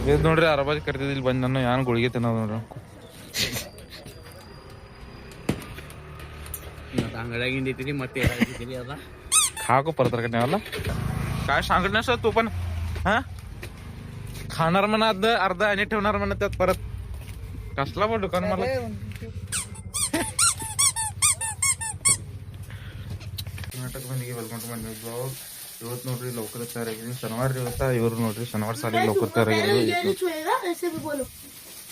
ಇದು ನೋಡ್ರಿ ಅರಬಾಜಿ ಕರ್ತಿದ್ದಿಲ್ಲ ಬಂದು ನಾನು ಯಾನ್ ಗುಳಿಗೆ ತಿನ್ನೋದು ನೋಡ್ರಿ अंगडागिंडी ಮತ್ತೆ अदा खाको परत करण्याला काय सांगण्यास तू पण हा खाणार म्हणा अर्धा आणि ठेवणार म्हणा त्यात परत कसला पण दुकान मला कर्नाटक मध्ये वेलकम टू माय ब्लॉग ಇವತ್ತು ನೋಡ್ರಿ ಲೌಕರ್ ತಯಾರಾಗಿದ್ದೀನಿ ಶನಿವಾರ ಇವತ್ತ ಇವರು ನೋಡ್ರಿ ಶನಿವಾರ ಸಾಲಿ ಲೌಕರ್ ತಯಾರಾಗಿದ್ದೀವಿ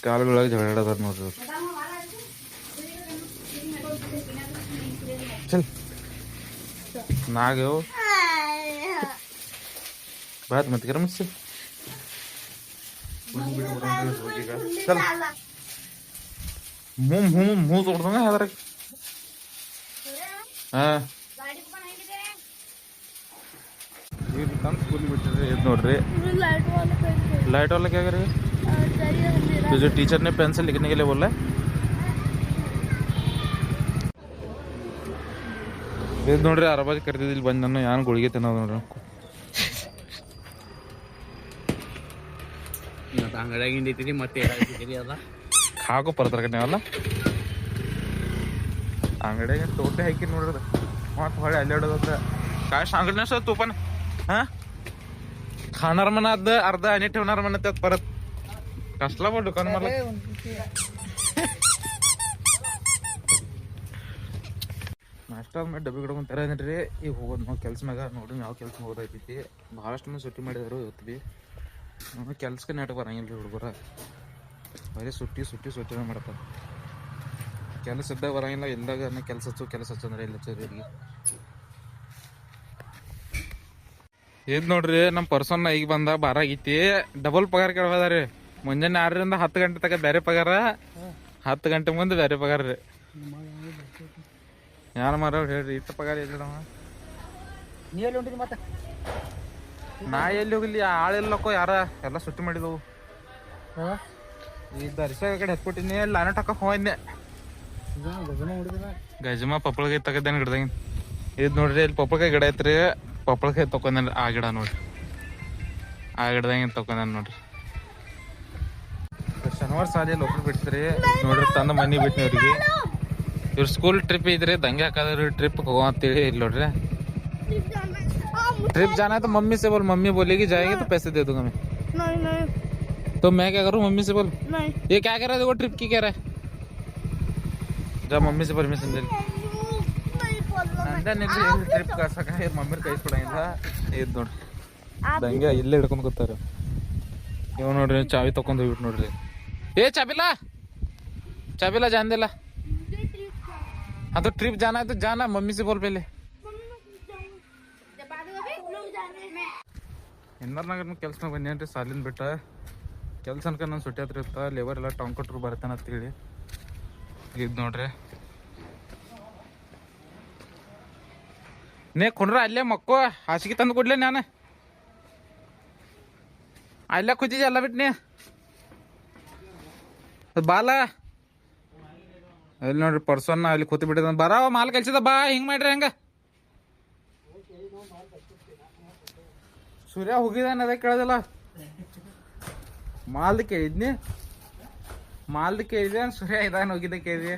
ಕಾಲುಗಳಾಗಿ ಜಗಳಾಡದಾರ ನೋಡ್ರಿ चल नाग हो बात मत कर मुझसे चल मुंह तोड़ दूंगा यार हाँ ये दुकान स्कूल बिट्रे नोड्री लाइट वाला क्या करेगा तो जो टीचर ने पेन से लिखने के लिए बोला है ಇದು ನೋಡ್ರಿ ಅರಬಾಜಿ ಕರ್ತಿದ್ದಿಲ್ಲ ಬಂದು ನಾನು ಯಾನ್ ಗುಳಿಗೆ ತಿನ್ನೋದು ನೋಡ್ರಿ अंगडागिंडी ಮತ್ತೆ अदा खाको परत करण्याला अंगड्याಗೆ तोटे हाकी ನೋಡ್ರಿ मग ಹೊಳೆ अल्लाडोद काय सांगण्यास तू पण हा खाणार म्हणा अर्धा आणि ठेवणार म्हणा त्यात परत कसला पण दुकान मला ನಾಷ್ಟ ಮಾಡಿ ಡಬ್ಬಿ ಗಿಡಕೊಂಡು ತರದ್ರಿ ಈಗ ಹೋಗೋದು ನಾವು ಕೆಲ್ಸ ಮ್ಯಾಗ ನೋಡಿ ಯಾವ ಕೆಲಸ ಹೋಗೋದೈತಿ ಭಾಳಷ್ಟು ಮಂದಿ ಸುಟ್ಟಿ ಮಾಡಿದ್ರು ಇವತ್ತು ಭೀ ನಮಗೆ ಕೆಲ್ಸಕ್ಕೆ ನೆಟ್ ಬರಂಗಿಲ್ಲ ರೀ ಹುಡುಗರ ಬರೀ ಸುಟ್ಟಿನೇ ಮಾಡತ್ತ ಕೆಲಸ ಇದ್ದಾಗ ಬರಂಗಿಲ್ಲ ಇಲ್ದಾಗ ಕೆಲಸ ಹಚ್ಚು ಅಂದ್ರೆ ಇಲ್ಲ ಚರಿಗೆ ಇದು ನೋಡ್ರಿ ನಮ್ಮ ಪರ್ಸನ್ನ ಈಗ ಬಂದ ಬಾರ ಆಗೈತಿ ಡಬಲ್ ಪಗಾರ ಕೇಳ್ಬೋದ ರೀ ಮುಂಜಾನೆ 6ರಿಂದ 10 ಗಂಟೆ ತನಕ ಬೇರೆ ಪಗಾರ 10 ಗಂಟೆ ಮುಂದೆ ಬೇರೆ ಪಗಾರ ರೀ ಯಾರು ಮಾರ ಹೇಳ್ರಿ ಇಷ್ಟ ಪಗಾರ ಇಲ್ಲವ ನೀ ಎಲ್ಲಿ ಹೊಂಟಿದಿ ಮತ್ತೆ ನಾ ಎಲ್ಲಿ ಹೋಗಿಲ್ಲ ಆಳೆಲ್ಲಕ್ಕೋ ಯಾರ ಎಲ್ಲ ಸುಟ್ಟಿ ಮಾಡಿದವು ಈ ದರ್ಶ ಕಡೆ ಹತ್ಕೊಟ್ಟಿನಿ ಲಾನ ಟಕ್ಕ ಹೋಯ್ದೆ ಗಜಮ ಪಪ್ಪಳಕಾಯಿ ತಗದೇನು ಗಿಡದಾಗ ಇದು ನೋಡ್ರಿ ಇಲ್ಲಿ ಪಪ್ಪಳಕಾಯಿ ಗಿಡ ಐತ್ರಿ ಪಪ್ಪಳಕಾಯಿ ತಕೊಂಡ್ ಆ ಗಿಡ ನೋಡ್ರಿ ಆ ಗಿಡದಾಗ ತಕೊಂಡ್ ನೋಡ್ರಿ ಶನಿವಾರ ಸಾಲಿ ಲೋಕಲ್ ಬಿಡ್ತೀರಿ ನೋಡ್ರಿ ತಂದ ಮನಿ ಬಿಟ್ನಿ ಅವ್ರಿಗೆ ಇವ್ರ ಸ್ಕೂಲ್ ಟ್ರಿಪ್ ಇದ್ರಿ ದಂಗೆ ಹಾಕೋದ್ರಿ ट्रिप ಹೋಗೋ ಅಂತೇಳಿ ಇಲ್ಲಿ ನೋಡ್ರಿ ट्रिप जाना है तो मम्मी से बोल मम्मी बोलेगी जाएंगे तो पैसे दे दूंगा मैं नहीं तो मैं क्या करूं मम्मी से बोल नहीं ये क्या कह रहा है देखो ट्रिप की कह रहा है जा मम्मी से परमिशन दे ट्रिप का सका है मम्मी ಕೈ ಕೊಡಂಗಿಲ್ಲ ಇದು ನೋಡ್ರಿ ದಂಗೆ ಇಲ್ಲೇ ಹಿಡ್ಕೊಂಡು ಕೂತಾರ ಇವ್ ನೋಡ್ರಿ ಚಾವಿ ತಕೊಂಡು ಹೋಗ್ಬಿಟ್ಟು ನೋಡ್ರಿ ಏ ಚಾಬಿला जान देला हाँ तो ट्रिप जाना है तो जाना मम्मी से बोल पहले ನಗರ ಕೆಲ್ಸ ಬಂದೇನ್ರಿ ಸಾಲಿನ ಬಿಟ್ಟ ಕೆಲ್ಸ ಅನ್ಕ ನಾನು ಸುಟ್ಟಿ ಹತ್ರ ಇರ್ತ ಲೇಬರ್ ಎಲ್ಲ ಟಾಂಗ್ ಕೊಟ್ಟರು ಬರ್ತಾನ ಅಂತೇಳಿ ಇದು ನೋಡ್ರಿ ನೇ ಕುಂಡ್ರ ಅಲ್ಲೇ ಮಕ್ಕೋ ಹಾಸಿಗೆ ತಂದು ಕೊಡ್ಲೆ ನಾನು ಅಲ್ಲೇ ಕೂತಿದ್ದೆ ಎಲ್ಲ ಬಿಟ್ನಿ ಬಾಲ ಅಲ್ಲಿ ನೋಡ್ರಿ ಪರ್ಸನ್ನ ಅಲ್ಲಿ ಕೂತಿ ಬಿಟ್ಟಿದ ಬರಾವ ಮಾಲ್ ಕಲ್ಸಿದ ಬಾ ಹಿಂಗ್ ಮಾಡ್ರಿ ಹಂಗ ಸೂರ್ಯ ಹೋಗಿದಾನ ಅದ ಕೇಳದಲ್ಲ ಮಾಲ್ದ ಕೇಳಿದ್ನಿ ಸೂರ್ಯ ಇದಾನ ಹೋಗಿದ್ದ ಕೇಳಿದ್ವಿ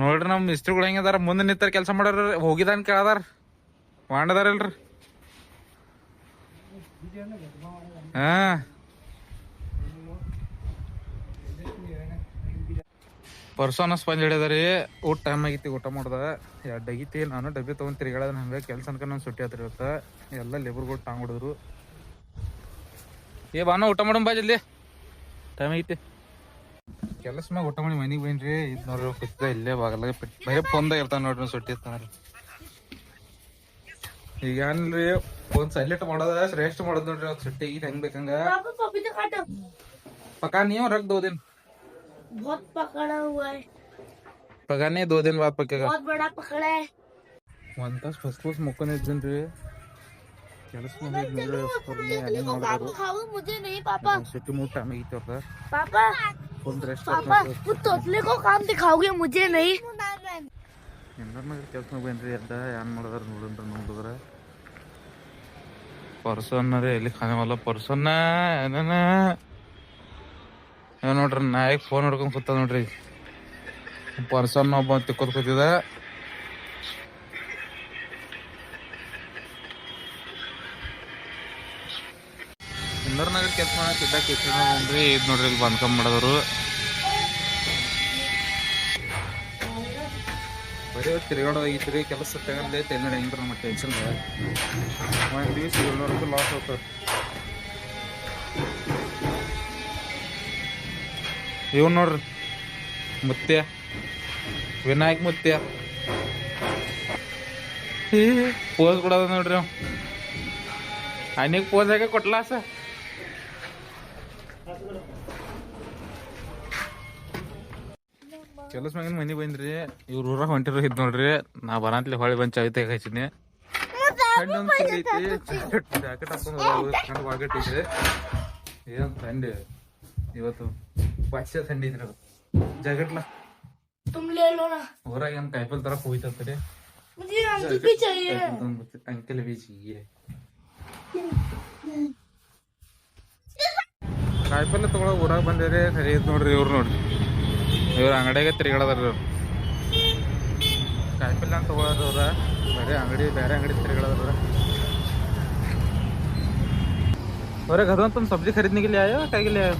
ನೋಡ್ರಿ ನಮ್ ಮಿಸ್ತ್ರಿಗಳು ಹೆಂಗದಾರ ಮುಂದೆ ನಿಂತಾರ ಕೆಲಸ ಮಾಡೋರ ಹೋಗಿದಾನ ಕೇಳದಾರ ವಾಂಡದಾರಲ್ರಿ ಹಾ ಪರ್ಸೋನ ಸ್ಪಂಜ್ ಹಿಡಿದ್ರಿ ಊಟ ಟೈಮ್ ಆಗೈತಿ ಊಟ ಮಾಡ್ದ ಎರಡು ಆಗೈತಿ ನಾನು ಡಬ್ಬಿ ತೊಗೊಂಡು ತಿರ್ಗಾಡೋದು ಹಂಗೆ ಕೆಲಸ ಅನ್ಕ ನಾನು ಸುಟ್ಟಿ ಹತ್ರ ಇರುತ್ತೆ ಎಲ್ಲ ಲೇಬರ್ಗಳು ಟಾಂಗ್ ಹೊಡಿದ್ರು ಏ ಬಾನ ಊಟ ಮಾಡೋಣ ಬಾ ಜಲ್ದಿ ಟೈಮ್ ಆಗೈತಿ ಕೆಲಸ ಮ್ಯಾಗ ಊಟ ಮಾಡಿ ಮನೆಗೆ ಬನ್ರಿ ಇದು ನೋಡ್ರಿ ಕೂತ ಇಲ್ಲೇ ಬಾಗಲಾಗ ಬರೀ ಫೋನ್ದಾಗ ಇರ್ತಾನೆ ನೋಡ್ರಿ ಸುಟ್ಟಿ ಇರ್ತಾನೆ ಈಗ ಏನ್ರಿ ಫೋನ್ ಸೈಲೆಂಟ್ ಮಾಡೋದ ಶ್ರೇಷ್ಠ ಮಾಡೋದು ನೋಡ್ರಿ ಅವ್ರು ಸುಟ್ಟಿ ಈಗ ಹೆಂಗ್ ಬೇಕಂಗ ಪಕ್ಕ ನೀವು ರख 2 दिन बहुत पकड़ा हुआ है पकाने 2 दिन बाद पकेगा बहुत बड़ा पकड़ा है ಒಂದ್ ತಾಸ್ ಫಸ್ಟ್ ಮುಕ್ಕೊಂಡಿದ್ದೀನ್ರಿ ಕೆಲಸ मुझे नहीं पापा ಸುಟ್ಟಿ ಮೂಟ ಟೈಮ್ ಅವ್ರ पापा ಫುಲ್ ರೆಸ್ಟ್ पापा वो तोतले को काम दिखाओगे मुझे नहीं ಎಲ್ಲರ ಕೆಲಸ ಬಂದ್ರಿ ಎದ್ದ ಏನ್ ಮಾಡೋದಾರ ನೋಡಿದ್ರ ಪರ್ಸನ್ ರೀ ಎಲ್ಲಿ ಖಾನೆವಲ್ಲ ಪರ್ಸನ್ನ ಏನೇನ ಏನ್ ನೋಡ್ರಿ ನಾಯಕ್ ಫೋನ್ ಹಿಡ್ಕೊಂಡ್ ಕೂತ ನೋಡ್ರಿ ಪರ್ಸನ್ ಒಬ್ಬ ತಿಕ್ಕೋದ್ ಕೂತಿದ ಇಂದರ್ನಗರ್ ಕೆಲಸ ಮಾಡಕ್ ಇದ್ರಿ ಇದ್ ನೋಡ್ರಿ ಇಲ್ಲಿ ಬಂದ್ಕೊಂಡ್ ಮಾಡೋದ್ರು ಬರೀ ತಿರುಗಾಡೋದಾಗಿತ್ರಿ ಕೆಲಸ ತಗೊಂಡೆ ತೆನ್ನಡಿ ಹೆಂಗ್ರ ನಮ್ಮ ಟೆನ್ಷನ್ ಒಂದು ದಿವಸ 700 ರೂಪಾಯಿ ಲಾಸ್ ಹೋಗ್ತದೆ ಇವ್ ನೋಡ್ರಿ ಮುತ್ಯ ವಿನಾಯಕ್ ಮುತ್ಯ ಪೋಸ್ ಕೊಡೋದ ನೋಡ್ರಿ ಅವ್ ಅನಿಗೆ ಪೋಸ್ ಹಾಕಿ ಕೊಟ್ಲಾ ಸ ಕೆಲಸ ಮ್ಯಾಗಿನ ಮನಿ ಬಂದ್ರಿ ಇವ್ರ ಊರಾಗ ಹೊಂಟಿರೋ ಇದ್ ನೋಡ್ರಿ ನಾ ಬರಂತ್ಲಿ ಹೊಳಿ ಬಂದ್ ಚಾವಿ ತೆಗ ಹಚ್ಚಿನಿ ಜಾಕೆಟ್ ಹಾಕೊಂಡು ವಾಗೆಟ್ ಐತ್ರಿ ಏನ್ ಥಂಡಿ ಇವತ್ತು ಪಾಶ್ಯ ಥಂಡಿ ಇದ್ರಿ ಅದು ಜಾಕೆಟ್ಲ तुम ले लो ना ಊರಾಗ ಏನ್ ಕಾಯಿಪಲ್ ತರ ಹೋಯ್ತಂತ್ರಿ मुझे अंकल भी चाहिए ಅಂಕಲ್ ಬಿ चाहिए ಕಾಯಿಪಲ್ಲೆ ತಗೊಳ ಊರಾಗ ಬಂದೇರಿ ಸರಿ ಇದ್ ನೋಡ್ರಿ ಇವ್ರು ನೋಡ್ರಿ ಇವ್ರ ಅಂಗಡಿಯಾಗ ತಿರುಗಾಡದಾರ ಇವ್ರು ಕಾಯಿಪಲ್ಲೆ ಅಂತ ತಗೊಳಾರ ಅವ್ರ ಬರೀ ಅಂಗಡಿ ಬೇರೆ ಅಂಗಡಿ ತಿರುಗಾಡದಾರ और घर में तुम सब्जी खरीदने के लिए आए हो क्या के लिए आए हो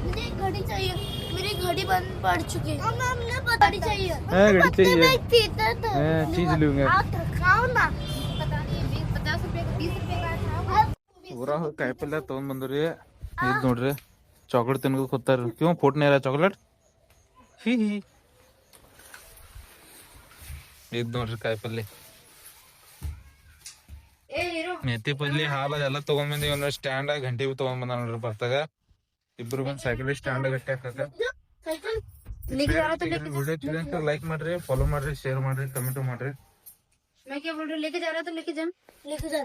मुझे एक घड़ी चाहिए मेरी घड़ी बंद पड़ चुकी है हमने घड़ी चाहिए घड़ी चाहिए चाहिए चीज लूंगा आप खाओ ना पता नहीं 50 रुपए का 30 रुपए का था ಊರಾಗ ಕಾಯಿಪಲ್ಲೆ ತಗೊಂಡ್ ಬಂದ್ರಿ ಇದ್ ನೋಡ್ರಿ ಚಾಕ್ಲೇಟ್ ತಿನ್ಕೋತ ಕೂತಾರ ಕ್ಯೂ ಫೋಟ್ ನೇರ ಚಾಕ್ಲೇಟ್ ಹಿ ಹಿ ಇದ್ ನೋಡ್ರಿ ಕಾಯಿಪಲ್ಲೆ ಮೆತ್ತಿ ಪಲ್ಲೆ ಹಾಲ ಎಲ್ಲ ತಗೊಂಡ್ ಬಂದಿವಿ ಒಂದ್ ಸ್ಟ್ಯಾಂಡ್ ಗಂಟೆ ತಗೊಂಡ್ ಬಂದ ನೋಡ್ರಿ ಬರ್ತಾಗ ಇಬ್ರು ಬಂದ್ ಸೈಕಲ್ ಸ್ಟ್ಯಾಂಡ್ ಗಟ್ಟಿ ಹಾಕಕ ವಿಡಿಯೋ ಲೈಕ್ ಮಾಡ್ರಿ ಫಾಲೋ ಮಾಡ್ರಿ ಶೇರ್ ಮಾಡ್ರಿ ಕಮೆಂಟ್ ಮಾಡ್ರಿ मैं क्या बोल रही हूँ लेके जा रहा तो लेके जा लेके जा